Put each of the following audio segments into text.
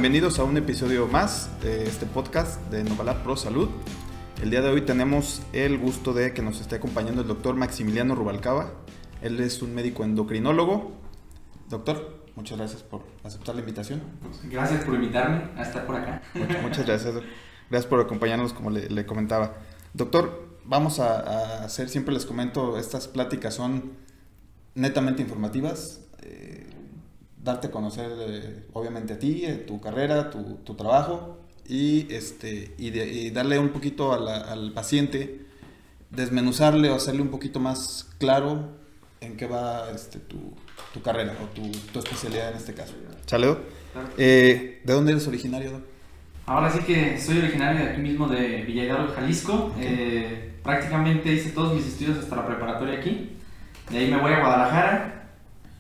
bienvenidos a un episodio más de este podcast de Novalab Pro Salud. El día de hoy tenemos el gusto de que nos esté acompañando el doctor Maximiliano Rubalcaba. Él es un médico endocrinólogo. Doctor, muchas gracias por aceptar la invitación. Gracias por invitarme a estar por acá. Muchas gracias, doctor. Gracias por acompañarnos, como le comentaba. Doctor, vamos a hacer, siempre les comento, estas pláticas son netamente informativas. Darte a conocer, obviamente, a ti, tu carrera, tu trabajo y darle un poquito al paciente, desmenuzarle o hacerle un poquito más claro en qué va tu carrera o tu especialidad en este caso. ¿Sale, Doc? Claro. ¿De dónde eres originario, Doc? Ahora sí que soy originario de aquí mismo, de Villa Hidalgo, Jalisco. Okay. Prácticamente hice todos mis estudios hasta la preparatoria aquí. De ahí me voy a Guadalajara.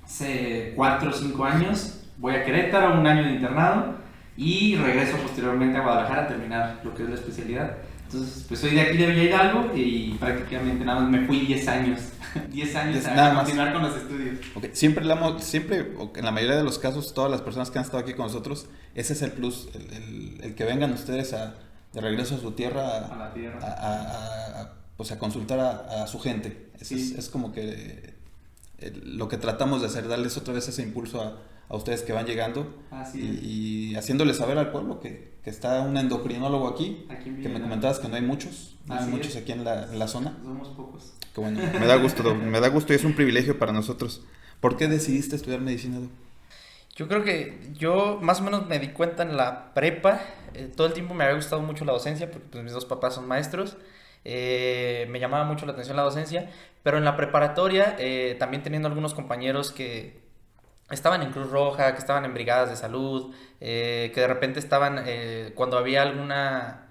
Hace 4 o 5 años voy a Querétaro, un año de internado y regreso posteriormente a Guadalajara a terminar lo que es la especialidad. Entonces, pues soy de aquí de Villa Hidalgo y prácticamente nada más me fui 10 años. 10 años a continuar con los estudios. Okay. Siempre, en la mayoría de los casos, todas las personas que han estado aquí con nosotros, ese es el plus, el que vengan ustedes de regreso a su tierra, a la tierra, a consultar a su gente. Sí. Es como que lo que tratamos de hacer, darles otra vez ese impulso a ustedes que van llegando y haciéndoles saber al pueblo que está un endocrinólogo aquí que me comentabas que no hay muchos, aquí en la zona. Somos pocos. Que bueno, me da gusto y es un privilegio para nosotros. ¿Por qué decidiste estudiar medicina, Doc? Yo creo que yo más o menos me di cuenta en la prepa. Todo el tiempo me había gustado mucho la docencia porque pues, mis dos papás son maestros. Me llamaba mucho la atención la docencia, pero en la preparatoria también teniendo algunos compañeros que estaban en Cruz Roja, que estaban en brigadas de salud, que de repente estaban cuando había alguna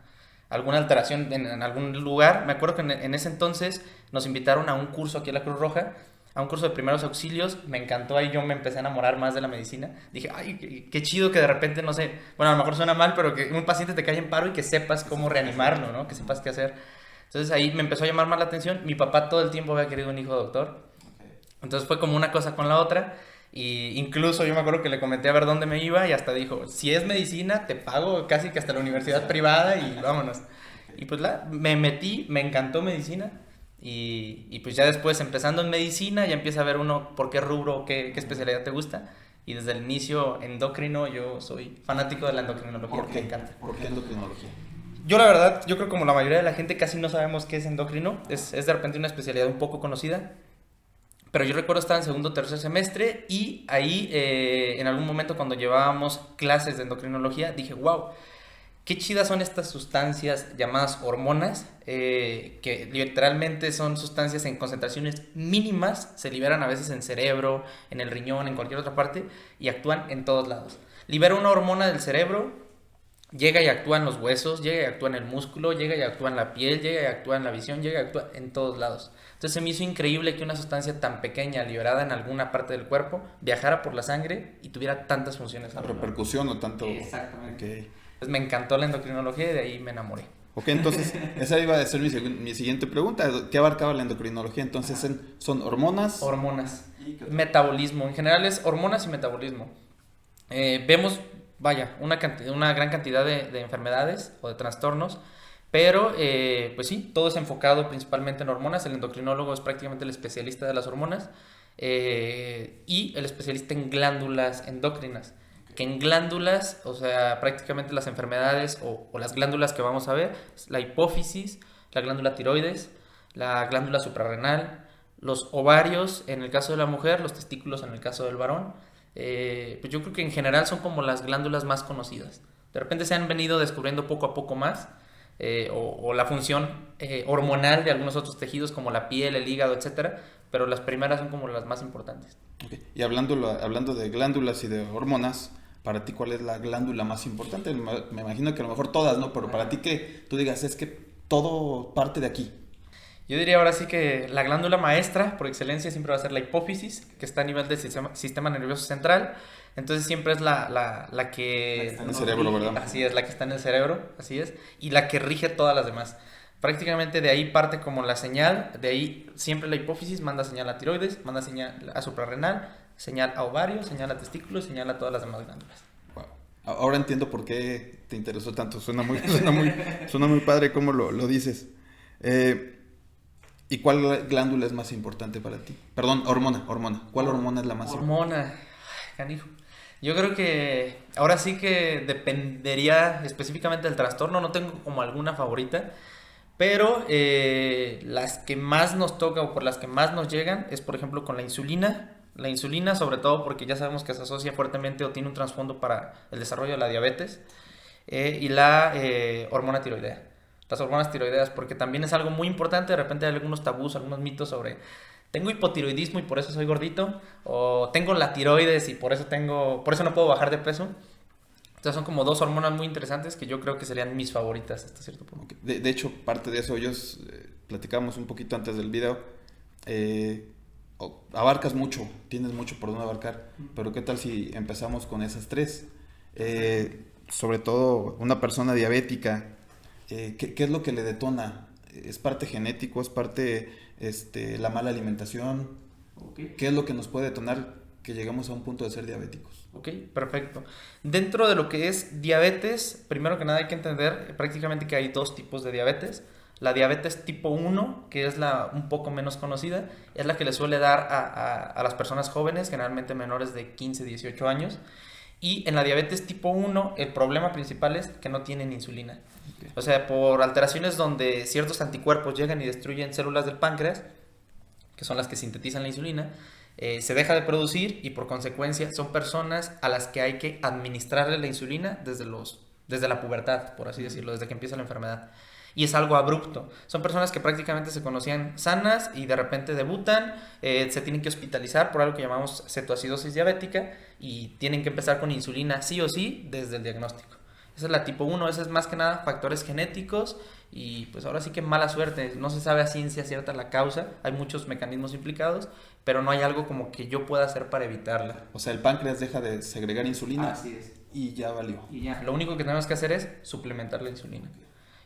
alteración en algún lugar. Me acuerdo que en ese entonces nos invitaron a un curso aquí en la Cruz Roja, a un curso de primeros auxilios. Me encantó, ahí yo me empecé a enamorar más de la medicina. Dije, ay, qué chido que de repente, no sé, bueno, a lo mejor suena mal, pero que un paciente te caiga en paro y que sepas cómo reanimarlo, ¿no? Que sepas qué hacer. Entonces ahí me empezó a llamar más la atención. Mi papá todo el tiempo había querido un hijo doctor. Entonces fue como una cosa con la otra. Y incluso yo me acuerdo que le comenté a ver dónde me iba y hasta dijo, si es medicina te pago casi que hasta la universidad privada y vámonos. Y pues me metí, me encantó medicina y pues ya después empezando en medicina ya empieza a ver uno por qué rubro, qué especialidad te gusta. Y desde el inicio endocrino yo soy fanático de la endocrinología. ¿Por qué? Me encanta. ¿Por qué endocrinología? Yo la verdad, yo creo que como la mayoría de la gente casi no sabemos qué es endocrino, es de repente una especialidad un poco conocida, pero yo recuerdo estar en segundo o tercer semestre y ahí en algún momento cuando llevábamos clases de endocrinología dije, wow, qué chidas son estas sustancias llamadas hormonas, que literalmente son sustancias en concentraciones mínimas, se liberan a veces en cerebro, en el riñón, en cualquier otra parte y actúan en todos lados. Libera una hormona del cerebro, llega y actúa en los huesos, llega y actúa en el músculo, llega y actúa en la piel, llega y actúa en la visión, llega y actúa en todos lados. Entonces se me hizo increíble que una sustancia tan pequeña, liberada en alguna parte del cuerpo, viajara por la sangre y tuviera tantas funciones. ¿La repercusión o tanto? Exactamente. Okay. Pues me encantó la endocrinología y de ahí me enamoré. Ok, entonces esa iba a ser mi siguiente pregunta. ¿Qué abarcaba la endocrinología? Entonces, ¿son hormonas? Hormonas. Metabolismo. En general es hormonas y metabolismo. Vemos... Vaya, una gran cantidad de enfermedades o de trastornos, pero pues sí, todo es enfocado principalmente en hormonas. El endocrinólogo es prácticamente el especialista de las hormonas y el especialista en glándulas endócrinas. Que en glándulas, o sea, prácticamente las enfermedades o las glándulas que vamos a ver, es la hipófisis, la glándula tiroides, la glándula suprarrenal, los ovarios en el caso de la mujer, los testículos en el caso del varón. Pues yo creo que en general son como las glándulas más conocidas. De repente se han venido descubriendo poco a poco más o la función hormonal de algunos otros tejidos como la piel, el hígado, etcétera, pero las primeras son como las más importantes. Okay. Y hablando de glándulas y de hormonas, para ti, ¿cuál es la glándula más importante? Me imagino que a lo mejor todas, ¿no? Pero para ti que tú digas, es que todo parte de aquí. Yo diría ahora sí que la glándula maestra por excelencia siempre va a ser la hipófisis, que está a nivel del sistema nervioso central. Entonces siempre es la que... Está en el cerebro, ¿verdad? Así es, la que está en el cerebro, así es. Y la que rige todas las demás. Prácticamente de ahí parte como la señal, de ahí siempre la hipófisis manda señal a tiroides, manda señal a suprarrenal, señal a ovario, señal a testículos, señal a todas las demás glándulas. Wow. Ahora entiendo por qué te interesó tanto. Suena muy padre cómo lo dices. ¿Y cuál glándula es más importante para ti? Perdón, hormona. ¿Cuál hormona es la más importante? Hormona, ay, canijo. Yo creo que ahora sí que dependería específicamente del trastorno, no tengo como alguna favorita, pero las que más nos toca o por las que más nos llegan es por ejemplo con la insulina. La insulina sobre todo porque ya sabemos que se asocia fuertemente o tiene un trasfondo para el desarrollo de la diabetes y la hormona tiroidea. Las hormonas tiroideas, porque también es algo muy importante. De repente hay algunos tabús, algunos mitos sobre tengo hipotiroidismo y por eso soy gordito, o tengo la tiroides y por eso no puedo bajar de peso. Entonces son como dos hormonas muy interesantes que yo creo que serían mis favoritas hasta cierto punto. Okay. De hecho, parte de eso, platicábamos un poquito antes del video. Abarcas mucho, tienes mucho por donde abarcar, pero ¿qué tal si empezamos con esas tres? Sobre todo una persona diabética, ¿qué es lo que le detona? ¿Es parte genético? ¿Es parte la mala alimentación? Okay. ¿Qué es lo que nos puede detonar que lleguemos a un punto de ser diabéticos? Ok, perfecto. Dentro de lo que es diabetes, primero que nada hay que entender prácticamente que hay dos tipos de diabetes. La diabetes tipo 1, que es la un poco menos conocida, es la que le suele dar a las personas jóvenes, generalmente menores de 15, 18 años. Y en la diabetes tipo 1, el problema principal es que no tienen insulina. Okay. O sea, por alteraciones donde ciertos anticuerpos llegan y destruyen células del páncreas, que son las que sintetizan la insulina, se deja de producir y por consecuencia son personas a las que hay que administrarle la insulina desde la pubertad, por así decirlo, desde que empieza la enfermedad. Y es algo abrupto. Son personas que prácticamente se conocían sanas y de repente debutan, se tienen que hospitalizar por algo que llamamos cetoacidosis diabética y tienen que empezar con insulina sí o sí desde el diagnóstico. Esa es la tipo 1, esa es más que nada factores genéticos y pues ahora sí que mala suerte, no se sabe a ciencia cierta la causa, hay muchos mecanismos implicados, pero no hay algo como que yo pueda hacer para evitarla. O sea, el páncreas deja de segregar insulina. Así es. Y ya valió. Y ya, lo único que tenemos que hacer es suplementar la insulina.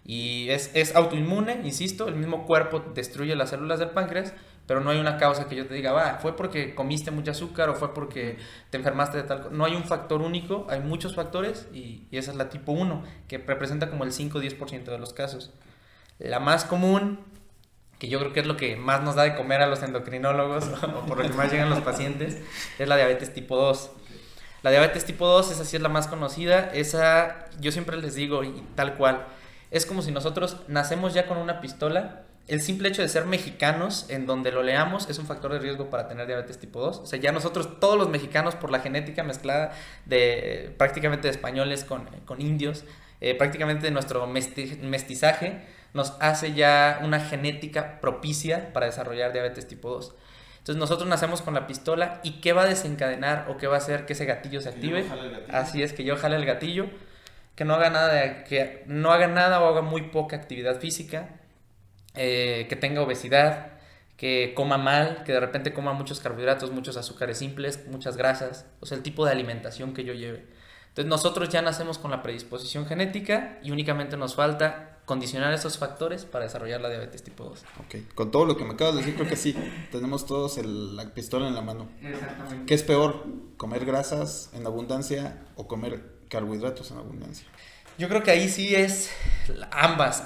Y es autoinmune, insisto, el mismo cuerpo destruye las células del páncreas, pero no hay una causa que yo te diga, fue porque comiste mucho azúcar o fue porque te enfermaste de tal cosa. No hay un factor único, hay muchos factores y esa es la tipo 1, que representa como el 5-10% de los casos. La más común, que yo creo que es lo que más nos da de comer a los endocrinólogos o por lo que más llegan los pacientes, es la diabetes tipo 2. La diabetes tipo 2, esa sí es la más conocida, esa yo siempre les digo y tal cual. Es como si nosotros nacemos ya con una pistola. El simple hecho de ser mexicanos, en donde lo leamos, es un factor de riesgo para tener diabetes tipo 2. O sea, ya nosotros, todos los mexicanos, por la genética mezclada de prácticamente de españoles con indios, prácticamente nuestro mestizaje nos hace ya una genética propicia para desarrollar diabetes tipo 2. Entonces nosotros nacemos con la pistola y ¿qué va a desencadenar o qué va a hacer que ese gatillo se active? Así es, que yo jale el gatillo. Que no haga nada o haga muy poca actividad física, que tenga obesidad, que coma mal, que de repente coma muchos carbohidratos, muchos azúcares simples, muchas grasas, o sea, el tipo de alimentación que yo lleve. Entonces nosotros ya nacemos con la predisposición genética y únicamente nos falta condicionar esos factores para desarrollar la diabetes tipo 2. Ok, con todo lo que me acabas de decir, creo que sí, tenemos todos la pistola en la mano. Exactamente. ¿Qué es peor, comer grasas en abundancia o comer carbohidratos en abundancia? Yo creo que ahí sí es ambas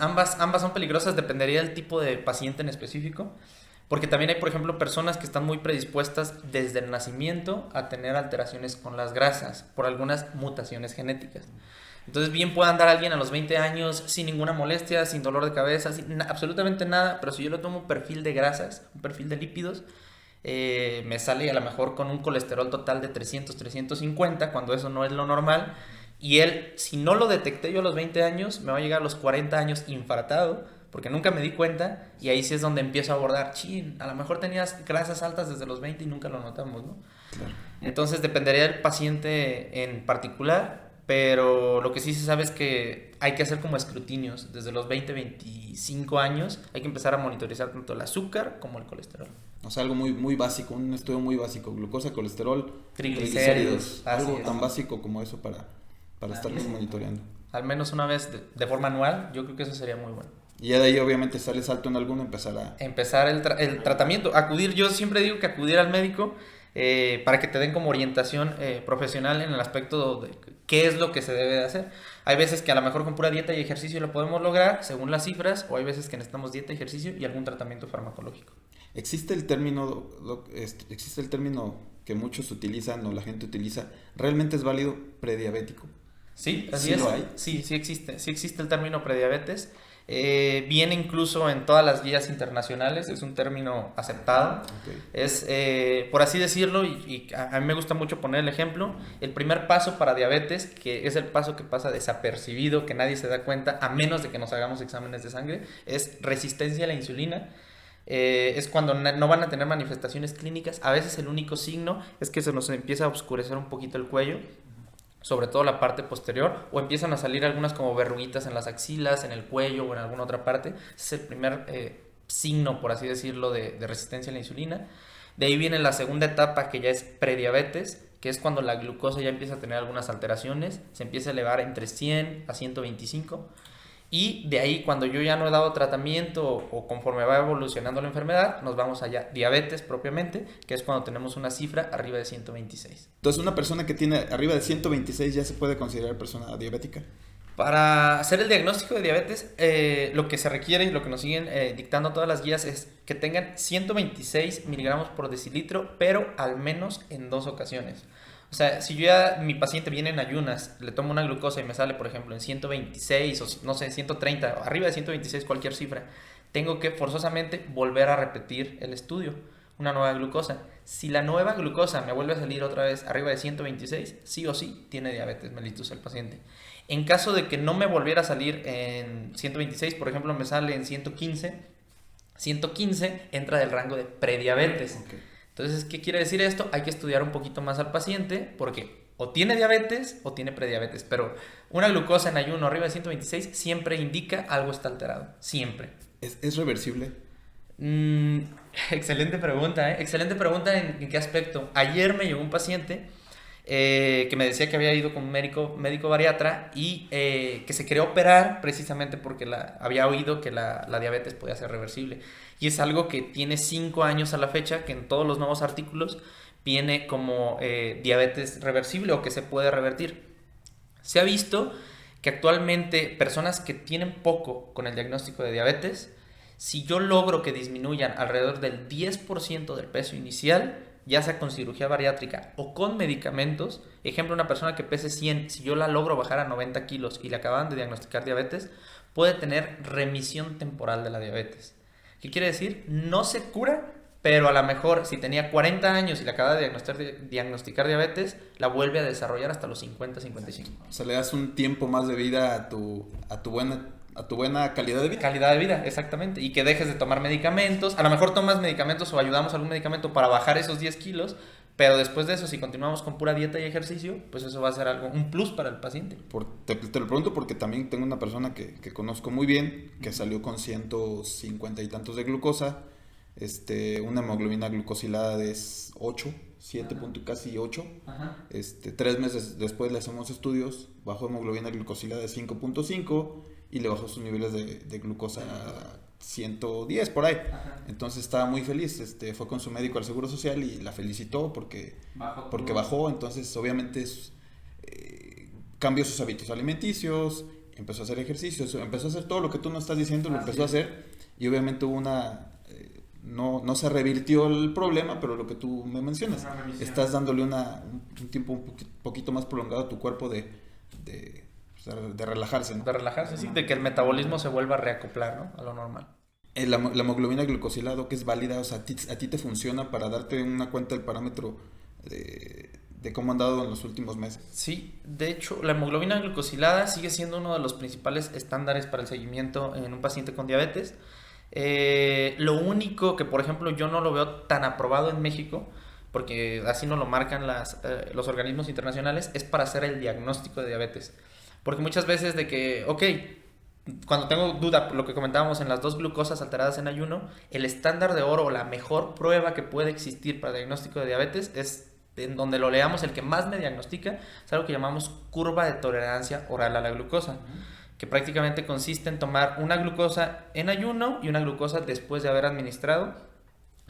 son peligrosas, dependería del tipo de paciente en específico, porque también hay, por ejemplo, personas que están muy predispuestas desde el nacimiento a tener alteraciones con las grasas por algunas mutaciones genéticas. Entonces bien puede andar alguien a los 20 años sin ninguna molestia, sin dolor de cabeza, sin absolutamente nada, pero si yo le tomo un perfil de grasas, un perfil de lípidos, me sale a lo mejor con un colesterol total de 300, 350, cuando eso no es lo normal. Y él, si no lo detecté yo a los 20 años, me va a llegar a los 40 años infartado, porque nunca me di cuenta, y ahí sí es donde empiezo a abordar, a lo mejor tenías grasas altas desde los 20 y nunca lo notamos, ¿no? Claro. Entonces dependería del paciente en particular, pero lo que sí se sabe es que hay que hacer como escrutinios. Desde los 20, 25 años hay que empezar a monitorizar tanto el azúcar como el colesterol. O sea, algo muy, muy básico, un estudio muy básico, glucosa, colesterol, triglicéridos. Algo tan básico como eso para estarlos monitoreando. Al menos una vez de forma anual, yo creo que eso sería muy bueno. Y ya de ahí obviamente sales alto en alguno, empezar el tratamiento, yo siempre digo que acudir al médico para que te den como orientación profesional en el aspecto de qué es lo que se debe de hacer. Hay veces que a lo mejor con pura dieta y ejercicio lo podemos lograr, según las cifras, o hay veces que necesitamos dieta, ejercicio y algún tratamiento farmacológico. Existe el término, existe el término que muchos utilizan o la gente utiliza, ¿realmente es válido prediabético? Sí, así ¿Sí es. lo hay? Sí existe el término prediabetes. Viene incluso en todas las guías internacionales, es un término aceptado. Okay. Es, por así decirlo, y a mí me gusta mucho poner el ejemplo, el primer paso para diabetes, que es el paso que pasa desapercibido, que nadie se da cuenta, a menos de que nos hagamos exámenes de sangre, es resistencia a la insulina. Es cuando no van a tener manifestaciones clínicas. A veces el único signo es que se nos empieza a oscurecer un poquito el cuello, sobre todo la parte posterior, o empiezan a salir algunas como verruguitas en las axilas, en el cuello o en alguna otra parte. Ese es el primer signo, por así decirlo, de resistencia a la insulina. De ahí viene la segunda etapa, que ya es prediabetes, que es cuando la glucosa ya empieza a tener algunas alteraciones, se empieza a elevar entre 100 a 125. Y de ahí, cuando yo ya no he dado tratamiento o conforme va evolucionando la enfermedad, nos vamos allá, diabetes propiamente, que es cuando tenemos una cifra arriba de 126. Entonces, una persona que tiene arriba de 126 ya se puede considerar persona diabética. Para hacer el diagnóstico de diabetes, lo que se requiere y lo que nos siguen dictando todas las guías es que tengan 126 miligramos por decilitro, pero al menos en 2 ocasiones. O sea, si yo mi paciente viene en ayunas, le tomo una glucosa y me sale, por ejemplo, en 126 o no sé, 130, arriba de 126, cualquier cifra, tengo que forzosamente volver a repetir el estudio, una nueva glucosa. Si la nueva glucosa me vuelve a salir otra vez arriba de 126, sí o sí tiene diabetes mellitus el paciente. En caso de que no me volviera a salir en 126, por ejemplo, me sale en 115 entra del rango de prediabetes. Okay. Entonces, ¿qué quiere decir esto? Hay que estudiar un poquito más al paciente porque o tiene diabetes o tiene prediabetes, pero una glucosa en ayuno arriba de 126 siempre indica algo está alterado, siempre. ¿Es reversible? Excelente pregunta, ¿eh? Excelente pregunta en qué aspecto. Ayer me llegó un paciente que me decía que había ido con un médico bariatra y que se quería operar precisamente porque había oído que la diabetes podía ser reversible. Y es algo que tiene 5 años a la fecha, que en todos los nuevos artículos viene como diabetes reversible o que se puede revertir. Se ha visto que actualmente personas que tienen poco con el diagnóstico de diabetes, si yo logro que disminuyan alrededor del 10% del peso inicial, ya sea con cirugía bariátrica o con medicamentos, ejemplo, una persona que pese 100, si yo la logro bajar a 90 kilos y le acaban de diagnosticar diabetes, puede tener remisión temporal de la diabetes. ¿Qué quiere decir? No se cura, pero a lo mejor si tenía 40 años y le acaba de diagnosticar diabetes, la vuelve a desarrollar hasta los 50, 55. O sea, le das un tiempo más de vida a tu buena calidad de vida. Calidad de vida, exactamente. Y que dejes de tomar medicamentos. A lo mejor tomas medicamentos o ayudamos a algún medicamento para bajar esos 10 kilos, pero después de eso, si continuamos con pura dieta y ejercicio, pues eso va a ser un plus para el paciente. Te lo pregunto porque también tengo una persona que conozco muy bien, que salió con 150 y tantos de glucosa, una hemoglobina glucosilada de 8, 7 punto casi 8. Ajá. 3 meses después le hacemos estudios, bajó hemoglobina glucosilada de 5.5 y le bajó sus niveles de glucosa a 110 por ahí. Ajá. Entonces estaba muy feliz, fue con su médico al Seguro Social y la felicitó porque bajó. Entonces obviamente cambió sus hábitos alimenticios, empezó a hacer ejercicios, empezó a hacer todo lo que tú no estás diciendo, lo empezó a hacer y obviamente hubo no se revirtió el problema, pero lo que tú me mencionas, estás dándole un tiempo un poquito más prolongado a tu cuerpo de relajarse, ¿no? De relajarse, sí, de que el metabolismo se vuelva a reacoplar, ¿no? A lo normal. La hemoglobina glucosilada, que es válida, o sea, a ti te funciona para darte una cuenta del parámetro de cómo han dado en los últimos meses. Sí, de hecho, la hemoglobina glucosilada sigue siendo uno de los principales estándares para el seguimiento en un paciente con diabetes. Lo único que, por ejemplo, yo no lo veo tan aprobado en México, porque así nos lo marcan los organismos internacionales, es para hacer el diagnóstico de diabetes. Porque muchas veces de que, cuando tengo duda, lo que comentábamos en las 2 glucosas alteradas en ayuno, el estándar de oro o la mejor prueba que puede existir para diagnóstico de diabetes es, en donde lo leamos, el que más me diagnostica, es algo que llamamos curva de tolerancia oral a la glucosa, que prácticamente consiste en tomar una glucosa en ayuno y una glucosa después de haber administrado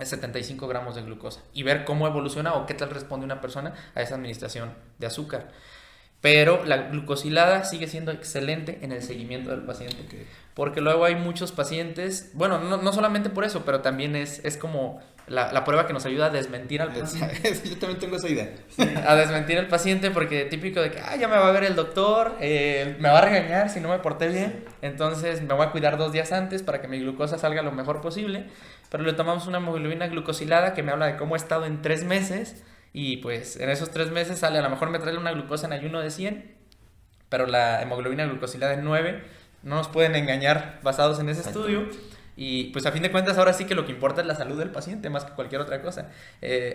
75 gramos de glucosa y ver cómo evoluciona o qué tal responde una persona a esa administración de azúcar. Pero la glucosilada sigue siendo excelente en el seguimiento del paciente. Ok. Porque luego hay muchos pacientes, bueno, no solamente por eso, pero también es como la prueba que nos ayuda a desmentir al paciente. Yo también tengo esa idea. A desmentir al paciente porque típico de que, ya me va a ver el doctor, me va a regañar si no me porté bien, entonces me voy a cuidar 2 días antes para que mi glucosa salga lo mejor posible, pero le tomamos una hemoglobina glucosilada que me habla de cómo he estado en 3 meses y pues en esos 3 meses sale, a lo mejor me trae una glucosa en ayuno de 100, pero la hemoglobina glucosilada es 9, no nos pueden engañar basados en ese estudio. Y pues a fin de cuentas ahora sí que lo que importa es la salud del paciente más que cualquier otra cosa.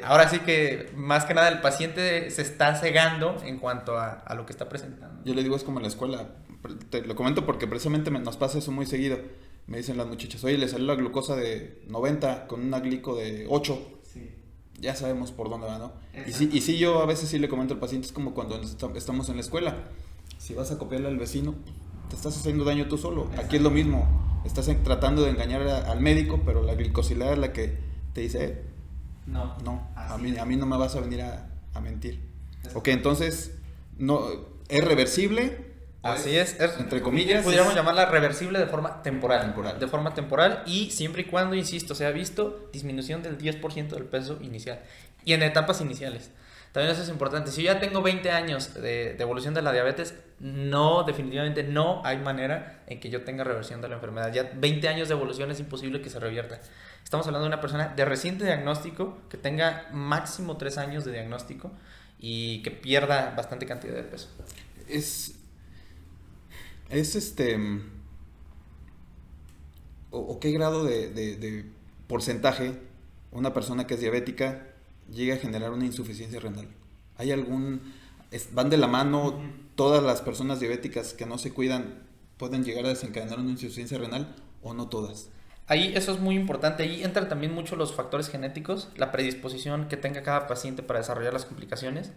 Ahora sí que más que nada el paciente se está cegando en cuanto a lo que está presentando. Yo le digo, es como en la escuela, te lo comento porque precisamente nos pasa eso muy seguido. Me dicen las muchachas, oye, le salió la glucosa de 90 con una glico de 8. Sí. Ya sabemos por dónde va, ¿no? Y sí, yo a veces sí le comento al paciente, es como cuando estamos en la escuela. Si vas a copiarle al vecino, te estás haciendo daño tú solo. Exacto. Aquí es lo mismo. Estás tratando de engañar al médico, pero la glicosilada es la que te dice, no, a mí no me vas a venir a mentir. Exacto. Ok, entonces, no, es reversible. Así es, entre comillas. Pudiéramos llamarla reversible de forma temporal. De forma temporal y siempre y cuando, insisto, se ha visto disminución del 10% del peso inicial. Y en etapas iniciales. También eso es importante. Si yo ya tengo 20 años de evolución de la diabetes, definitivamente no hay manera en que yo tenga reversión de la enfermedad. Ya 20 años de evolución es imposible que se revierta. Estamos hablando de una persona de reciente diagnóstico, que tenga máximo 3 años de diagnóstico y que pierda bastante cantidad de peso. ¿O qué grado de porcentaje una persona que es diabética llega a generar una insuficiencia renal? ¿Hay van de la mano todas las personas diabéticas que no se cuidan pueden llegar a desencadenar una insuficiencia renal o no todas? Ahí eso es muy importante, ahí entran también mucho los factores genéticos, la predisposición que tenga cada paciente para desarrollar las complicaciones.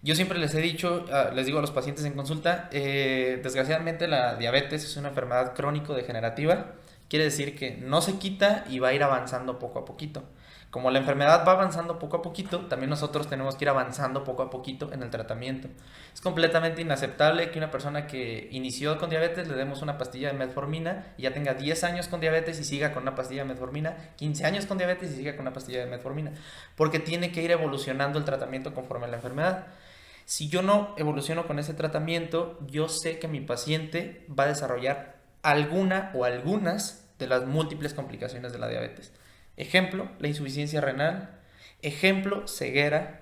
Yo siempre les he dicho, les digo a los pacientes en consulta, desgraciadamente la diabetes es una enfermedad crónico-degenerativa, quiere decir que no se quita y va a ir avanzando poco a poquito. Como la enfermedad va avanzando poco a poquito, también nosotros tenemos que ir avanzando poco a poquito en el tratamiento. Es completamente inaceptable que una persona que inició con diabetes le demos una pastilla de metformina y ya tenga 10 años con diabetes y siga con una pastilla de metformina, 15 años con diabetes y siga con una pastilla de metformina, porque tiene que ir evolucionando el tratamiento conforme a la enfermedad. Si yo no evoluciono con ese tratamiento, yo sé que mi paciente va a desarrollar alguna o algunas de las múltiples complicaciones de la diabetes. Ejemplo, la insuficiencia renal. Ejemplo, ceguera.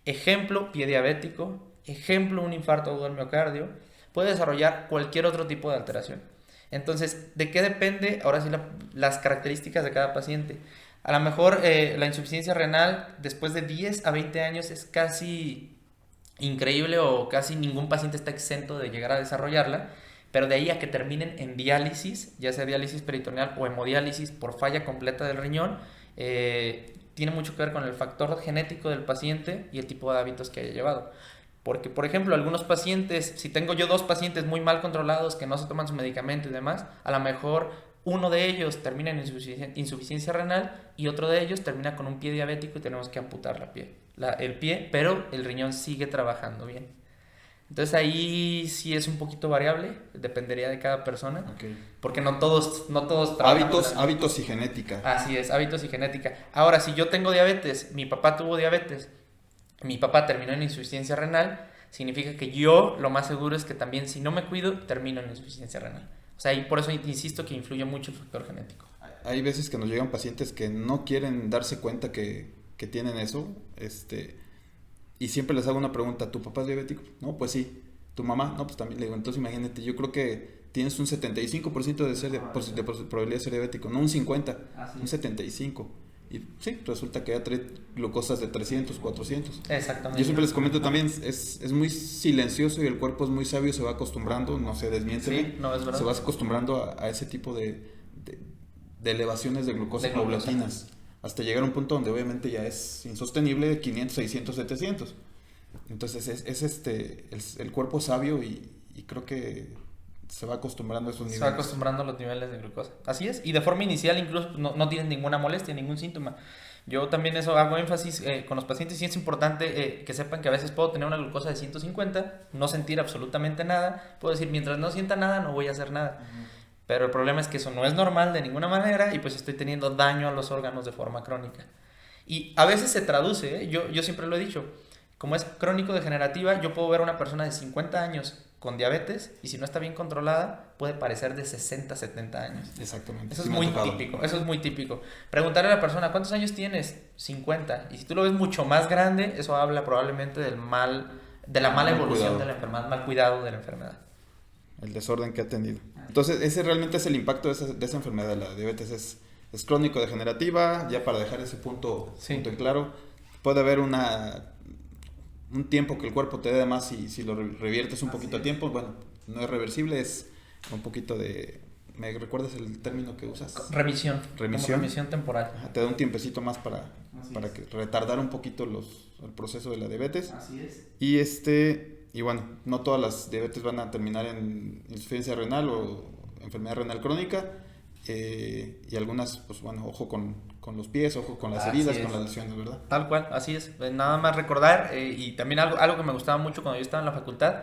Ejemplo, pie diabético. Ejemplo, un infarto agudo del miocardio. Puede desarrollar cualquier otro tipo de alteración. Entonces, ¿de qué depende? Ahora sí, las características de cada paciente. A lo mejor la insuficiencia renal después de 10 a 20 años es casi increíble o casi ningún paciente está exento de llegar a desarrollarla. Pero de ahí a que terminen en diálisis, ya sea diálisis peritoneal o hemodiálisis por falla completa del riñón, tiene mucho que ver con el factor genético del paciente y el tipo de hábitos que haya llevado. Porque, por ejemplo, algunos pacientes, si tengo yo 2 pacientes muy mal controlados que no se toman su medicamento y demás, a lo mejor uno de ellos termina en insuficiencia renal y otro de ellos termina con un pie diabético y tenemos que amputar el pie, pero el riñón sigue trabajando bien. Entonces ahí sí es un poquito variable, dependería de cada persona, okay. Porque no todos hábitos y genética. Así es, hábitos y genética. Ahora, si yo tengo diabetes, mi papá tuvo diabetes, mi papá terminó en insuficiencia renal, significa que yo lo más seguro es que también si no me cuido, termino en insuficiencia renal. O sea, y por eso insisto que influye mucho el factor genético. Hay veces que nos llegan pacientes que no quieren darse cuenta que tienen eso, y siempre les hago una pregunta, ¿tu papá es diabético? No, pues sí. ¿Tu mamá? No, pues también. Le digo, entonces imagínate, yo creo que tienes un 75% de probabilidad de ser diabético, no un 50%, un 75%. Y sí, resulta que ya trae glucosas de 300, 400. Exactamente. Yo siempre les comento también, es muy silencioso y el cuerpo es muy sabio, se va acostumbrando, no se desmiénteme, sí, no, es verdad. Se va acostumbrando a ese tipo de elevaciones de glucosa paulatinas. Hasta llegar a un punto donde obviamente ya es insostenible, 500, 600, 700. Entonces el cuerpo sabio y creo que se va acostumbrando a esos niveles. Se va acostumbrando a los niveles de glucosa. Así es. Y de forma inicial incluso no tienen ninguna molestia, ningún síntoma. Yo también eso hago énfasis con los pacientes y es importante que sepan que a veces puedo tener una glucosa de 150, no sentir absolutamente nada. Puedo decir, mientras no sienta nada, no voy a hacer nada. Pero el problema es que eso no es normal de ninguna manera y pues estoy teniendo daño a los órganos de forma crónica. Y a veces se traduce, yo siempre lo he dicho, como es crónico-degenerativa, yo puedo ver a una persona de 50 años con diabetes y si no está bien controlada puede parecer de 60, 70 años. Exactamente. Eso Sí, es muy típico, eso es muy típico. Preguntarle a la persona, ¿cuántos años tienes? 50. Y si tú lo ves mucho más grande, eso habla probablemente de la mala evolución de la enfermedad, mal cuidado de la enfermedad. El desorden que ha tenido. Entonces, ese realmente es el impacto de esa enfermedad. La diabetes es crónico-degenerativa, ya para dejar ese punto en claro. Puede haber un tiempo que el cuerpo te dé de más y si lo reviertes un poquito a tiempo, bueno, no es reversible, es un poquito de... ¿Me recuerdas el término que usas? Remisión. Remisión temporal. Te da un tiempecito más para retardar un poquito el proceso de la diabetes. Así es. Y bueno, no todas las diabetes van a terminar en insuficiencia renal o enfermedad renal crónica. Y algunas, pues bueno, ojo con los pies, ojo con las heridas, con las lesiones, ¿verdad? Tal cual, así es. Nada más recordar, y también algo que me gustaba mucho cuando yo estaba en la facultad,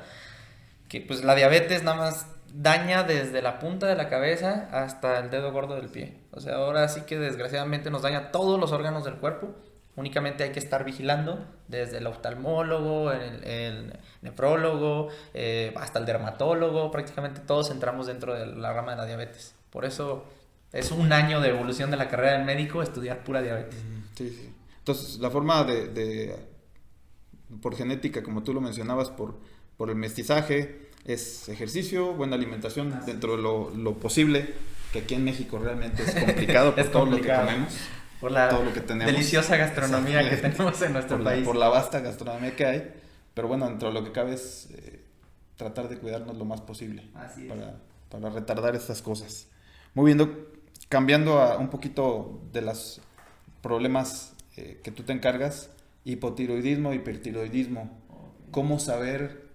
que pues la diabetes nada más daña desde la punta de la cabeza hasta el dedo gordo del pie. O sea, ahora sí que desgraciadamente nos daña todos los órganos del cuerpo. Únicamente hay que estar vigilando desde el oftalmólogo, el nefrólogo, hasta el dermatólogo. Prácticamente todos entramos dentro de la rama de la diabetes. Por eso es un año de evolución de la carrera del médico estudiar pura diabetes. Sí. Entonces, la forma por genética, como tú lo mencionabas, por el mestizaje, es ejercicio, buena alimentación dentro de lo posible, que aquí en México realmente es complicado por todo lo que comemos. Por la todo lo que tenemos. Deliciosa gastronomía que tenemos en nuestro país. Por la vasta gastronomía que hay. Pero bueno, dentro de lo que cabe es tratar de cuidarnos lo más posible. Así es. Para retardar estas cosas. Muy bien, cambiando a un poquito de los problemas que tú te encargas, hipotiroidismo, hipertiroidismo. ¿Cómo saber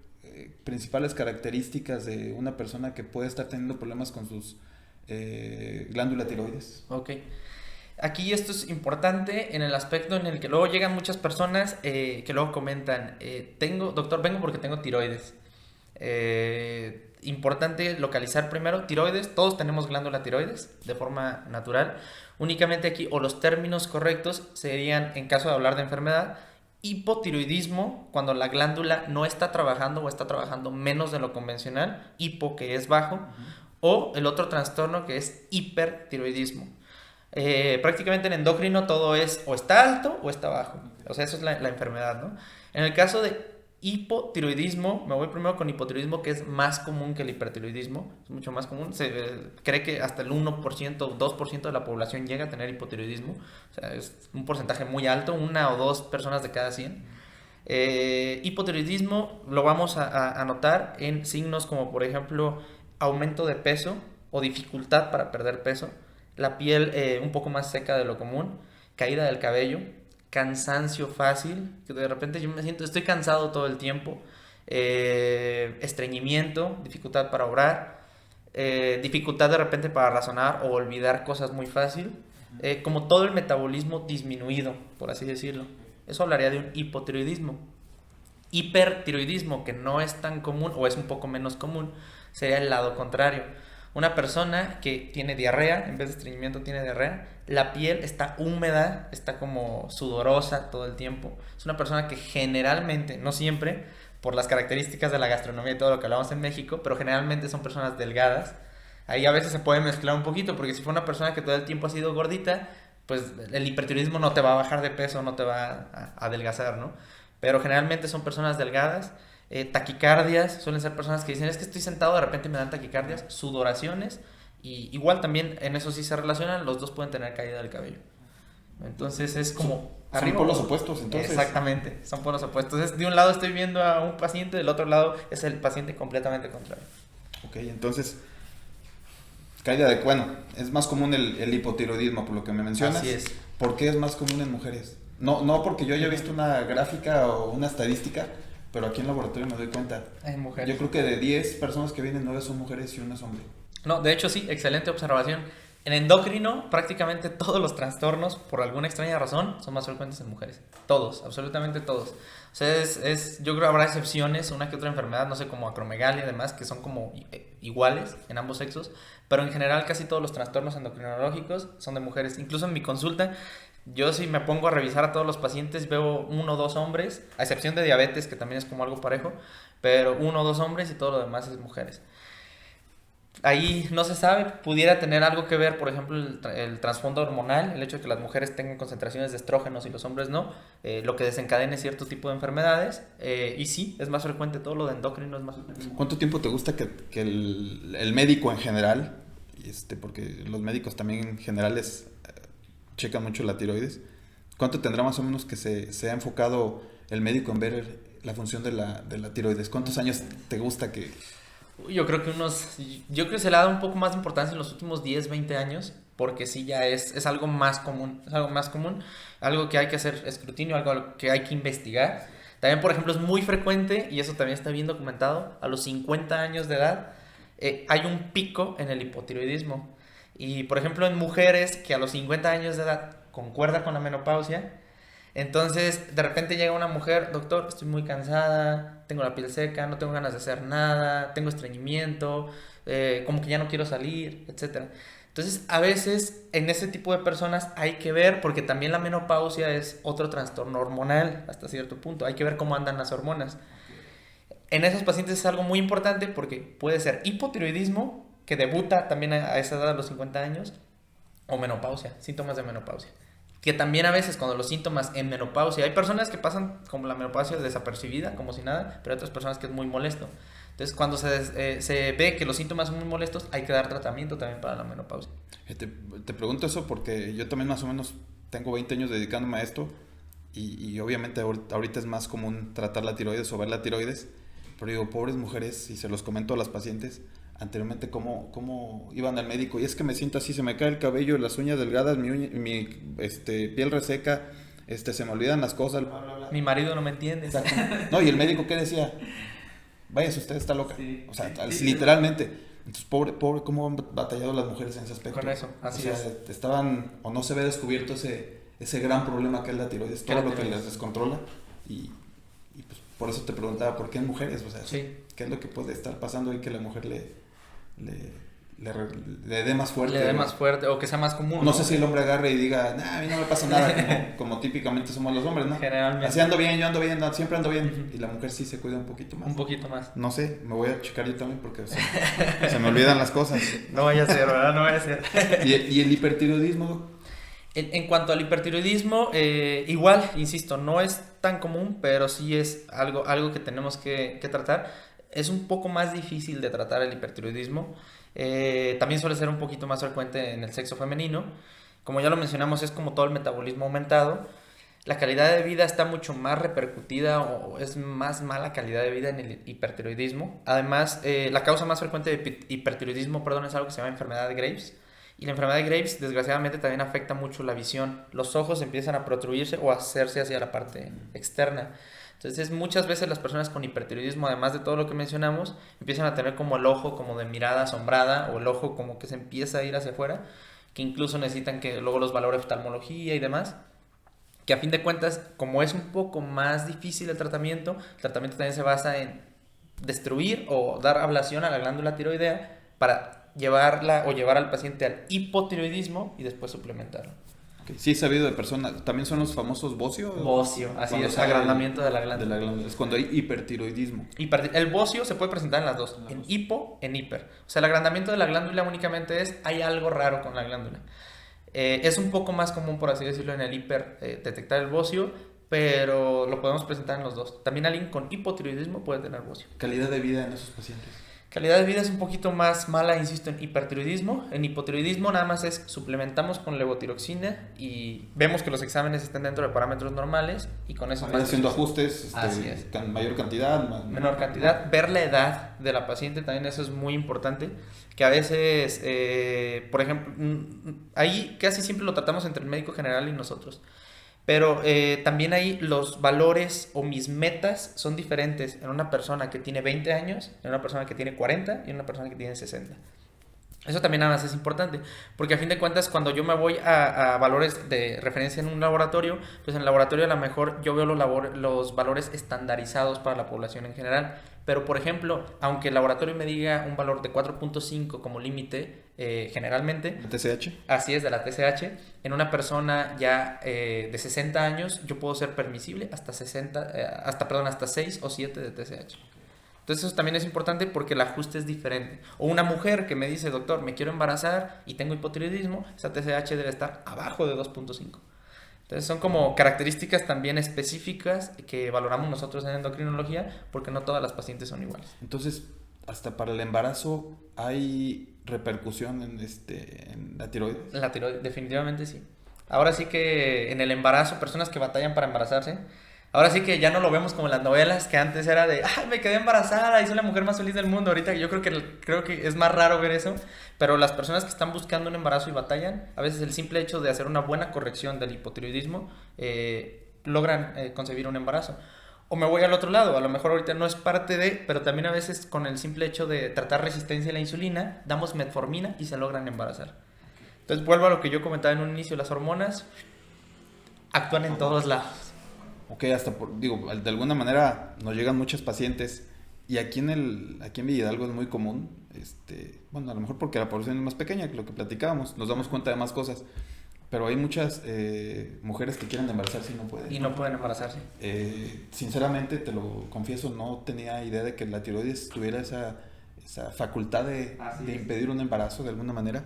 principales características de una persona que puede estar teniendo problemas con sus glándulas tiroides? Ok. Aquí esto es importante en el aspecto en el que luego llegan muchas personas que luego comentan, doctor, vengo porque tengo tiroides. Importante localizar primero tiroides, todos tenemos glándula tiroides de forma natural. Únicamente aquí, o los términos correctos serían, en caso de hablar de enfermedad, hipotiroidismo, cuando la glándula no está trabajando o está trabajando menos de lo convencional, hipo que es bajo, o el otro trastorno que es hipertiroidismo. Prácticamente en endocrino todo es o está alto o está bajo. O sea, eso es la enfermedad, ¿no? En el caso de hipotiroidismo, me voy primero con hipotiroidismo, que es más común que el hipertiroidismo. Es mucho más común. Se cree que hasta el 1% o 2% de la población llega a tener hipotiroidismo. O sea, es un porcentaje muy alto, 1 o 2 personas de cada 100. Hipotiroidismo lo vamos a notar en signos como, por ejemplo, aumento de peso o dificultad para perder peso, la piel un poco más seca de lo común, caída del cabello, cansancio fácil, que de repente yo estoy cansado todo el tiempo, estreñimiento, dificultad para orar, dificultad de repente para razonar o olvidar cosas muy fácil, como todo el metabolismo disminuido, por así decirlo. Eso hablaría de un hipotiroidismo. Hipertiroidismo, que no es tan común o es un poco menos común, sería el lado contrario. Una persona que tiene diarrea, en vez de estreñimiento tiene diarrea, la piel está húmeda, está como sudorosa todo el tiempo. Es una persona que generalmente, no siempre, por las características de la gastronomía y todo lo que hablamos en México, pero generalmente son personas delgadas. Ahí a veces se puede mezclar un poquito, porque si fue una persona que todo el tiempo ha sido gordita, pues el hipertiroidismo no te va a bajar de peso, no te va a adelgazar, ¿no? Pero generalmente son personas delgadas. Taquicardias, suelen ser personas que dicen, es que estoy sentado, de repente me dan taquicardias, sudoraciones, y igual también en eso sí se relacionan, los dos pueden tener caída del cabello. Entonces es como... Son polos opuestos, entonces. Exactamente, son polos opuestos. De un lado estoy viendo a un paciente, del otro lado es el paciente completamente contrario. Ok, entonces, bueno, es más común el hipotiroidismo, por lo que me mencionas. Así es. ¿Por qué es más común en mujeres? No porque yo haya visto una gráfica o una estadística, pero aquí en laboratorio me doy cuenta. Hay mujeres. Yo creo que de 10 personas que vienen, 9 son mujeres y 1 es hombre. No, de hecho sí, excelente observación. En endocrino, prácticamente todos los trastornos, por alguna extraña razón, son más frecuentes en mujeres. Todos, absolutamente todos. O sea, yo creo que habrá excepciones, una que otra enfermedad, no sé, como acromegalia y demás, que son como iguales en ambos sexos, pero en general casi todos los trastornos endocrinológicos son de mujeres. Incluso en mi consulta, yo si me pongo a revisar a todos los pacientes, veo 1 o 2 hombres, a excepción de diabetes, que también es como algo parejo, pero 1 o 2 hombres y todo lo demás es mujeres. Ahí no se sabe, pudiera tener algo que ver, por ejemplo, el trasfondo hormonal, el hecho de que las mujeres tengan concentraciones de estrógenos y los hombres no, lo que desencadene cierto tipo de enfermedades, y sí, es más frecuente, todo lo de endocrino es más frecuente. ¿Cuánto tiempo te gusta que el médico en general, porque los médicos también en generales checan mucho la tiroides, cuánto tendrá más o menos que se ha enfocado el médico en ver la función de la tiroides? ¿Cuántos años te gusta que...? Yo creo que se le ha dado un poco más de importancia en los últimos 10, 20 años, porque sí ya es algo más común, algo que hay que hacer escrutinio, algo que hay que investigar. También, por ejemplo, es muy frecuente, y eso también está bien documentado, a los 50 años de edad hay un pico en el hipotiroidismo. Y, por ejemplo, en mujeres que a los 50 años de edad concuerda con la menopausia, entonces de repente llega una mujer, doctor, estoy muy cansada, tengo la piel seca, no tengo ganas de hacer nada, tengo estreñimiento, como que ya no quiero salir, etc. Entonces a veces en ese tipo de personas hay que ver, porque también la menopausia es otro trastorno hormonal hasta cierto punto, hay que ver cómo andan las hormonas. En esos pacientes es algo muy importante porque puede ser hipotiroidismo, que debuta también a esa edad, a los 50 años, o menopausia, síntomas de menopausia. Que también a veces cuando los síntomas en menopausia, hay personas que pasan como la menopausia desapercibida, como si nada, pero hay otras personas que es muy molesto. Entonces cuando se ve que los síntomas son muy molestos, hay que dar tratamiento también para la menopausia. Te pregunto eso porque yo también más o menos tengo 20 años dedicándome a esto y obviamente ahorita es más común tratar la tiroides o ver la tiroides, pero digo, pobres mujeres, y se los comento a las pacientes, anteriormente cómo iban al médico, y es que me siento así, se me cae el cabello, las uñas delgadas, mi piel reseca, se me olvidan las cosas, bla, bla, bla. Mi marido no me entiende. Exacto. No, y el médico, ¿qué decía? Váyase, usted está loca. Sí. O sea, literalmente. Entonces, pobre, cómo han batallado las mujeres en ese aspecto. Con eso, así o sea, estaban, o no se había descubierto ese gran problema que es la tiroides, todo lo que les descontrola, y pues por eso te preguntaba, ¿por qué en mujeres? O sea, sí. ¿Qué es lo que puede estar pasando ahí que la mujer le dé más fuerte? Le dé más fuerte, o que sea más común. No sé si el hombre agarre y diga, nah, a mí no me pasa nada, como típicamente somos los hombres, ¿no? Generalmente. Así ando bien, yo ando bien, siempre ando bien. Y la mujer sí se cuida un poquito más. Un poquito más. No sé, me voy a checar yo también porque se me olvidan las cosas. No vaya a ser, ¿verdad? No vaya a ser. ¿Y el hipertiroidismo? En cuanto al hipertiroidismo, igual, insisto, no es tan común, pero sí es algo que tenemos que tratar. Es un poco más difícil de tratar el hipertiroidismo. También suele ser un poquito más frecuente en el sexo femenino. Como ya lo mencionamos, es como todo el metabolismo aumentado. La calidad de vida está mucho más repercutida, o es más mala calidad de vida en el hipertiroidismo. Además, la causa más frecuente de hipertiroidismo, es algo que se llama enfermedad de Graves. Y la enfermedad de Graves, desgraciadamente, también afecta mucho la visión. Los ojos empiezan a protruirse o a hacerse hacia la parte externa. Entonces, muchas veces las personas con hipertiroidismo, además de todo lo que mencionamos, empiezan a tener como el ojo como de mirada asombrada, o el ojo como que se empieza a ir hacia afuera, que incluso necesitan que luego los valore oftalmología y demás. Que a fin de cuentas, como es un poco más difícil el tratamiento también se basa en destruir o dar ablación a la glándula tiroidea para llevar al paciente al hipotiroidismo y después suplementarlo. Okay. Sí, he sabido de personas, también son los famosos bocio. Bocio, así es, agrandamiento de la glándula. Es cuando hay hipertiroidismo. El bocio se puede presentar en las dos, en hipo, en hiper. O sea, el agrandamiento de la glándula únicamente hay algo raro con la glándula. Es un poco más común, por así decirlo, en el hiper detectar el bocio, pero lo podemos presentar en los dos. También alguien con hipotiroidismo puede tener bocio. ¿Calidad de vida en esos pacientes? Calidad de vida es un poquito más mala, insisto, en hipertiroidismo. En hipotiroidismo nada más suplementamos con levotiroxina y vemos que los exámenes estén dentro de parámetros normales y con eso... Haciendo ajustes, así es. Mayor cantidad, menor cantidad. Ver la edad de la paciente, también eso es muy importante, que a veces, por ejemplo, ahí casi siempre lo tratamos entre el médico general y nosotros. Pero también ahí los valores o mis metas son diferentes en una persona que tiene 20 años, en una persona que tiene 40 y en una persona que tiene 60. Eso también nada más es importante, porque a fin de cuentas cuando yo me voy a valores de referencia en un laboratorio, pues en el laboratorio a lo mejor yo veo los valores estandarizados para la población en general, pero por ejemplo, aunque el laboratorio me diga un valor de 4.5 como límite, generalmente, ¿El TSH? así es, de la TSH, en una persona ya de 60 años yo puedo ser permisible hasta 6 o 7 de TSH. Entonces eso también es importante porque el ajuste es diferente. O una mujer que me dice, doctor, me quiero embarazar y tengo hipotiroidismo, esa TSH debe estar abajo de 2.5. Entonces son como características también específicas que valoramos nosotros en endocrinología porque no todas las pacientes son iguales. Entonces, hasta para el embarazo hay repercusión en la tiroides. La tiroides, definitivamente sí. Ahora sí que en el embarazo, personas que batallan para embarazarse, ahora sí que ya no lo vemos como en las novelas, que antes era de, ¡ay, me quedé embarazada y soy la mujer más feliz del mundo! Ahorita yo creo que es más raro ver eso, pero las personas que están buscando un embarazo y batallan, a veces el simple hecho de hacer una buena corrección del hipotiroidismo, logran concebir un embarazo. O me voy al otro lado, a lo mejor ahorita no es parte de, pero también a veces con el simple hecho de tratar resistencia a la insulina, damos metformina y se logran embarazar. Entonces vuelvo a lo que yo comentaba en un inicio, las hormonas actúan en todos lados. Ok, de alguna manera nos llegan muchos pacientes y aquí en Villa Hidalgo es muy común, bueno, a lo mejor porque la población es más pequeña que lo que platicábamos, nos damos cuenta de más cosas, pero hay muchas mujeres que quieren embarazarse y no pueden. Y no pueden embarazarse. Sinceramente, te lo confieso, no tenía idea de que la tiroides tuviera esa facultad de impedir un embarazo de alguna manera,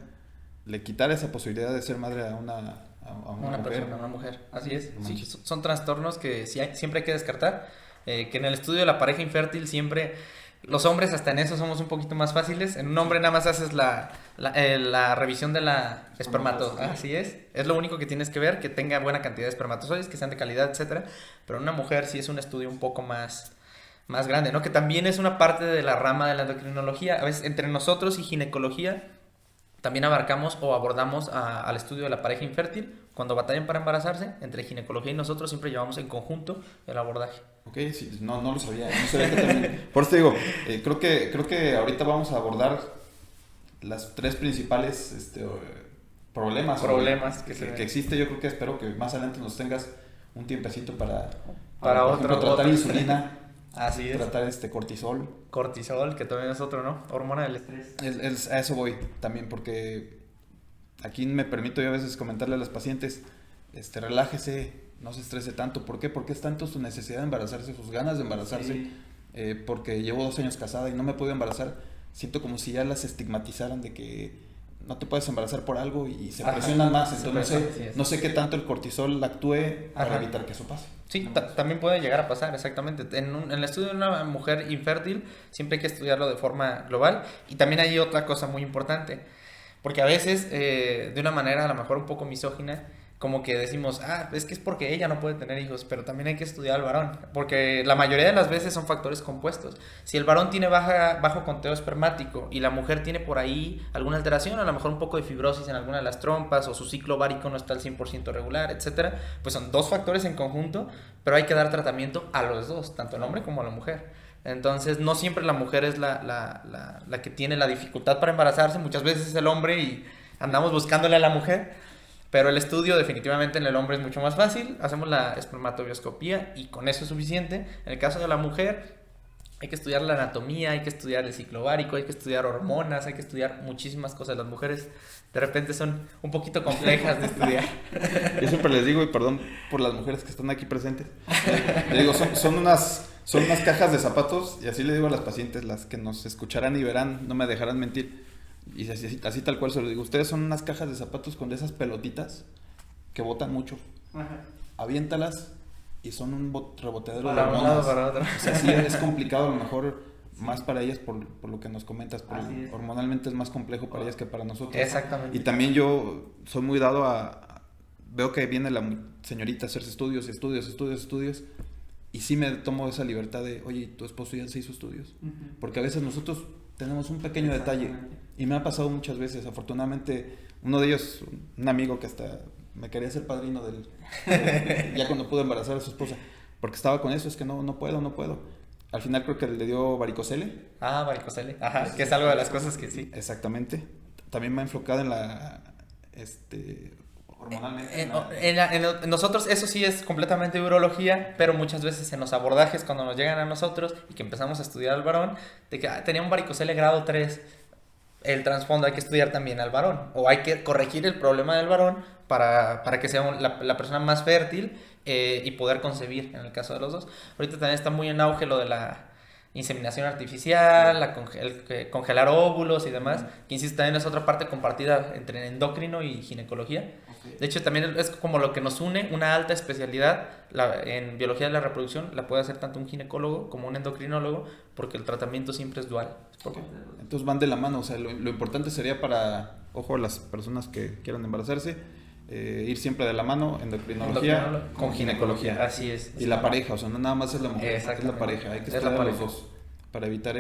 le quitara esa posibilidad de ser madre a una persona, una mujer. Así es. Sí, son trastornos que siempre hay que descartar. Que en el estudio de la pareja infértil siempre, los hombres hasta en eso somos un poquito más fáciles. En un hombre nada más haces la revisión de la espermatozoide. Así es. Es lo único que tienes que ver, que tenga buena cantidad de espermatozoides, que sean de calidad, etcétera. Pero en una mujer sí es un estudio un poco más grande, ¿no? Que también es una parte de la rama de la endocrinología. A veces entre nosotros y ginecología también abarcamos o abordamos al estudio de la pareja infértil. Cuando batallan para embarazarse, entre ginecología y nosotros siempre llevamos en conjunto el abordaje. Ok, sí, no lo sabía. No sabía que también. Por eso te digo, creo que ahorita vamos a abordar las tres principales problemas que existe. Yo creo que espero que más adelante nos tengas un tiempecito para tratar insulina. Así es. Tratar cortisol. Cortisol, que también es otro, ¿no? Hormona del estrés. A eso voy también, porque aquí me permito yo a veces comentarle a los pacientes, relájese, no se estrese tanto. ¿Por qué? Porque es tanto su necesidad de embarazarse, sus ganas de embarazarse, sí. Porque llevo 2 años casada y no me puedo embarazar. Siento como si ya las estigmatizaran de que no te puedes embarazar por algo y se presionan más. Entonces no sé qué tanto el cortisol actúe para evitar que eso pase. Sí, también puede llegar a pasar, exactamente. En el estudio de una mujer infértil siempre hay que estudiarlo de forma global. Y también hay otra cosa muy importante, porque a veces de una manera a lo mejor un poco misógina, como que decimos, es que es porque ella no puede tener hijos, pero también hay que estudiar al varón, porque la mayoría de las veces son factores compuestos. Si el varón tiene bajo conteo espermático y la mujer tiene por ahí alguna alteración, a lo mejor un poco de fibrosis en alguna de las trompas, o su ciclo ovárico no está al 100% regular, etcétera, pues son 2 factores en conjunto, pero hay que dar tratamiento a los dos, tanto al hombre como a la mujer. Entonces no siempre la mujer es la que tiene la dificultad para embarazarse, muchas veces es el hombre y andamos buscándole a la mujer. Pero el estudio definitivamente en el hombre es mucho más fácil. Hacemos la espermatobioscopía y con eso es suficiente. En el caso de la mujer hay que estudiar la anatomía, hay que estudiar el ciclo ovárico, hay que estudiar hormonas, hay que estudiar muchísimas cosas. Las mujeres de repente son un poquito complejas de estudiar. Yo siempre les digo, y perdón por las mujeres que están aquí presentes, les digo, son unas cajas de zapatos, y así le digo a las pacientes, las que nos escucharán y verán, no me dejarán mentir. Y así tal cual se lo digo. Ustedes son unas cajas de zapatos con esas pelotitas que botan mucho. Ajá. Aviéntalas y son un reboteadero de hormonas. O sea, sí, es complicado a lo mejor más para ellas por lo que nos comentas. Hormonalmente es más complejo para ellas que para nosotros. Exactamente. Y también yo soy muy dado veo que viene la señorita a hacerse estudios. Y sí me tomo esa libertad de, oye, tu esposo ya se hizo estudios. Uh-huh. Porque a veces nosotros tenemos un pequeño detalle. Y me ha pasado muchas veces. Afortunadamente, uno de ellos, un amigo que hasta me quería ser padrino ya cuando pudo embarazar a su esposa, porque estaba con eso, es que no puedo. Al final creo que le dio varicocele. Ah, varicocele, ajá, que es algo de las cosas que sí. Exactamente. También me ha enfocado en la, hormonalmente. Nosotros eso sí es completamente urología, pero muchas veces en los abordajes cuando nos llegan a nosotros y que empezamos a estudiar al varón, de que tenía un varicocele grado 3, el trasfondo hay que estudiar también al varón, o hay que corregir el problema del varón para que sea la persona más fértil y poder concebir en el caso de los dos. Ahorita también está muy en auge lo de la inseminación artificial, congelar óvulos y demás, que insisto también es otra parte compartida entre endocrino y ginecología. De hecho también es como lo que nos une, una alta especialidad en biología de la reproducción la puede hacer tanto un ginecólogo como un endocrinólogo, porque el tratamiento siempre es dual. Entonces van de la mano, o sea, lo importante sería para, ojo, las personas que quieran embarazarse, ir siempre de la mano, endocrinología con ginecología, así es. Y la pareja, o sea, no nada más es la mujer, es la pareja, hay que estudiar a los dos para evitar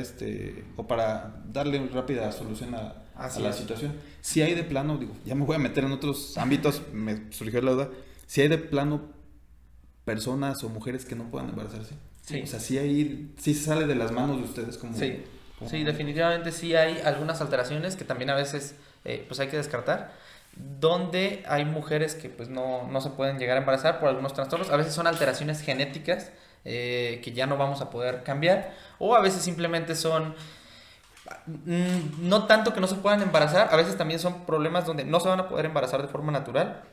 o para darle una rápida solución a la situación. Si hay de plano, digo, ya me voy a meter en otros ámbitos, me surgió la duda, si hay de plano personas o mujeres que no puedan embarazarse. Sí. O sea, sí se sale de las manos de ustedes como... Sí, definitivamente sí hay algunas alteraciones que también a veces pues hay que descartar, donde hay mujeres que pues no se pueden llegar a embarazar por algunos trastornos. A veces son alteraciones genéticas que ya no vamos a poder cambiar, o a veces simplemente son no tanto que no se puedan embarazar, a veces también son problemas donde no se van a poder embarazar de forma natural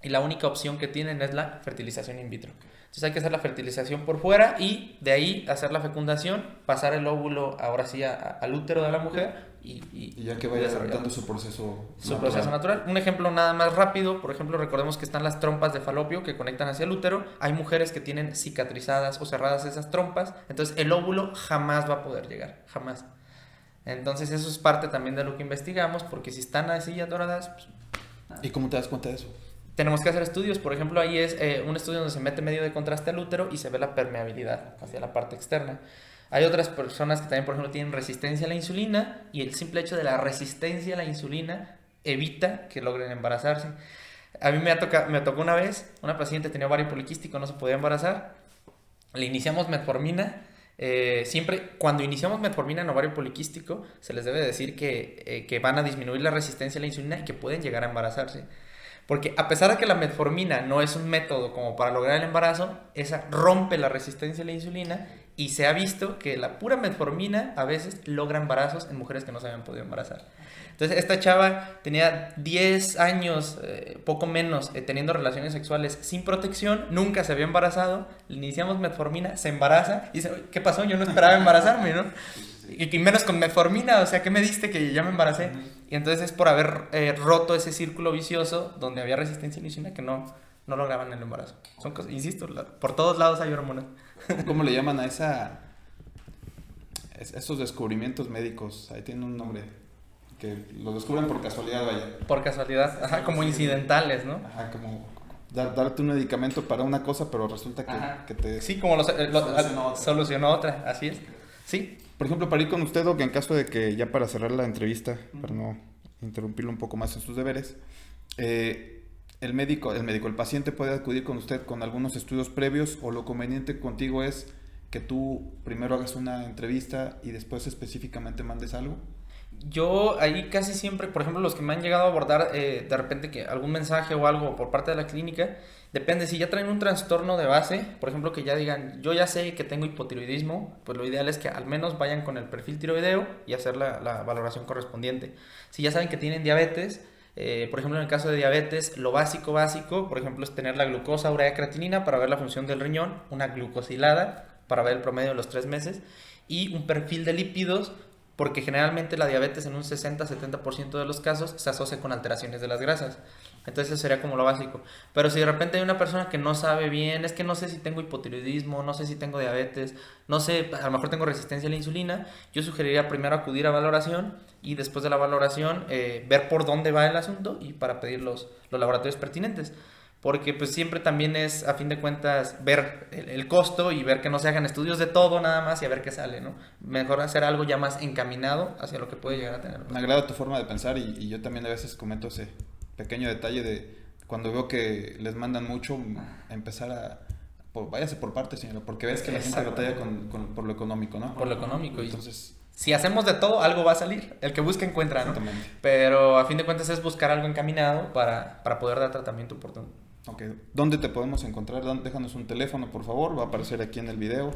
y la única opción que tienen es la fertilización in vitro. Entonces hay que hacer la fertilización por fuera y de ahí hacer la fecundación, pasar el óvulo ahora sí al útero de la mujer y ya que vaya adaptando su proceso natural. Un ejemplo nada más rápido, por ejemplo, recordemos que están las trompas de falopio que conectan hacia el útero. Hay mujeres que tienen cicatrizadas o cerradas esas trompas, entonces el óvulo jamás va a poder llegar, jamás. Entonces eso es parte también de lo que investigamos, porque si están así atoradas... Pues, ¿y cómo te das cuenta de eso? Tenemos que hacer estudios. Por ejemplo, ahí es un estudio donde se mete medio de contraste al útero y se ve la permeabilidad hacia la parte externa. Hay otras personas que también, por ejemplo, tienen resistencia a la insulina, y el simple hecho de la resistencia a la insulina evita que logren embarazarse. A mí me tocó una vez, una paciente tenía ovario poliquístico, no se podía embarazar, le iniciamos metformina. Siempre cuando iniciamos metformina en ovario poliquístico se les debe decir que van a disminuir la resistencia a la insulina y que pueden llegar a embarazarse, porque a pesar de que la metformina no es un método como para lograr el embarazo, esa rompe la resistencia a la insulina, y se ha visto que la pura metformina a veces logra embarazos en mujeres que no se habían podido embarazar. Entonces esta chava tenía 10 años, poco menos, teniendo relaciones sexuales sin protección, nunca se había embarazado, le iniciamos metformina, se embaraza y dice, ¿qué pasó? Yo no esperaba embarazarme, ¿no? Y menos con metformina, o sea, ¿qué me diste que ya me embaracé? Y entonces es por haber roto ese círculo vicioso donde había resistencia a la insulina que no lograban el embarazo. Son cosas, insisto, por todos lados hay hormonas. ¿Cómo le llaman a esos descubrimientos médicos? Ahí tiene un nombre. Que lo descubren por casualidad, vaya. Por casualidad, ajá, como incidentales, ¿no? Ajá, como darte un medicamento para una cosa, pero resulta que te... Sí, como solucionó otra, así es. Sí. Por ejemplo, para ir con usted, o que en caso de que ya para cerrar la entrevista, para no interrumpirlo un poco más en sus deberes, el paciente puede acudir con usted con algunos estudios previos, o lo conveniente contigo es que tú primero hagas una entrevista y después específicamente mandes algo. Yo ahí casi siempre, por ejemplo, los que me han llegado a abordar de repente que algún mensaje o algo por parte de la clínica, depende, si ya traen un trastorno de base, por ejemplo, que ya digan, yo ya sé que tengo hipotiroidismo, pues lo ideal es que al menos vayan con el perfil tiroideo y hacer la valoración correspondiente. Si ya saben que tienen diabetes, por ejemplo, en el caso de diabetes, lo básico, por ejemplo, es tener la glucosa, urea, creatinina para ver la función del riñón, una glucosilada para ver el promedio de los 3 meses, y un perfil de lípidos, porque generalmente la diabetes en un 60-70% de los casos se asocia con alteraciones de las grasas. Entonces eso sería como lo básico. Pero si de repente hay una persona que no sabe bien, es que no sé si tengo hipotiroidismo, no sé si tengo diabetes, no sé, a lo mejor tengo resistencia a la insulina, yo sugeriría primero acudir a valoración y después de la valoración ver por dónde va el asunto y para pedir los laboratorios pertinentes. Porque pues siempre también es, a fin de cuentas, ver el costo y ver que no se hagan estudios de todo nada más y a ver qué sale, ¿no? Mejor hacer algo ya más encaminado hacia lo que puede llegar a tener. Me agrada tu forma de pensar, y yo también a veces comento ese pequeño detalle de cuando veo que les mandan mucho, a empezar váyase por partes, señora, porque ves que la gente batalla por lo económico, ¿no? Por lo económico. Entonces, si hacemos de todo, algo va a salir. El que busca encuentra, ¿no? exactamente. Pero a fin de cuentas es buscar algo encaminado para poder dar tratamiento oportuno. Ok, ¿dónde te podemos encontrar? Déjanos un teléfono, por favor, va a aparecer aquí en el video.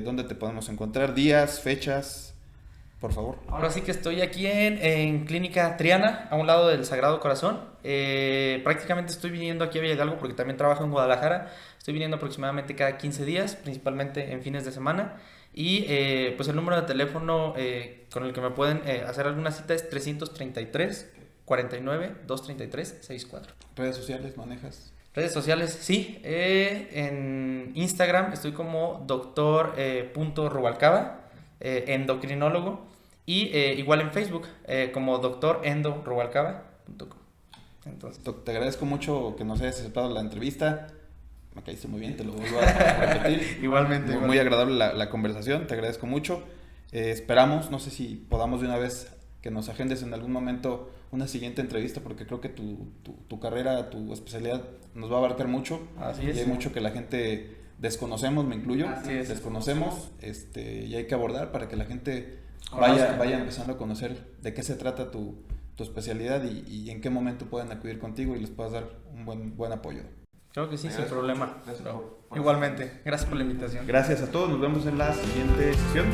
¿Dónde te podemos encontrar? Días, fechas, por favor. Ahora sí que estoy aquí en Clínica Triana, a un lado del Sagrado Corazón. Prácticamente estoy viniendo aquí a Villa Hidalgo porque también trabajo en Guadalajara. Estoy viniendo aproximadamente cada 15 días, principalmente en fines de semana. Y pues el número de teléfono con el que me pueden hacer alguna cita es 333 49 233 64. ¿Redes sociales manejas? Redes sociales, sí. En Instagram estoy como doctor.rubalcaba, endocrinólogo. Y igual en Facebook como doctorendo.rubalcaba.com. Entonces, Te agradezco mucho que nos hayas aceptado la entrevista. Me caíste muy bien, te lo vuelvo a repetir. igualmente. Muy agradable la conversación, te agradezco mucho. Esperamos, no sé si podamos de una vez que nos agendes en algún momento una siguiente entrevista, porque creo que tu carrera, tu especialidad nos va a abarcar mucho. Así Y es. hay mucho que la gente desconocemos, me incluyo. Así es. Desconocemos y hay que abordar para que la gente Conozca. vaya empezando a conocer de qué se trata tu especialidad y en qué momento pueden acudir contigo y les puedas dar un buen apoyo. Creo que sí, sin Gracias. problema. Gracias por Igualmente. Gracias por la invitación. Gracias a todos, nos vemos en la siguiente sesión.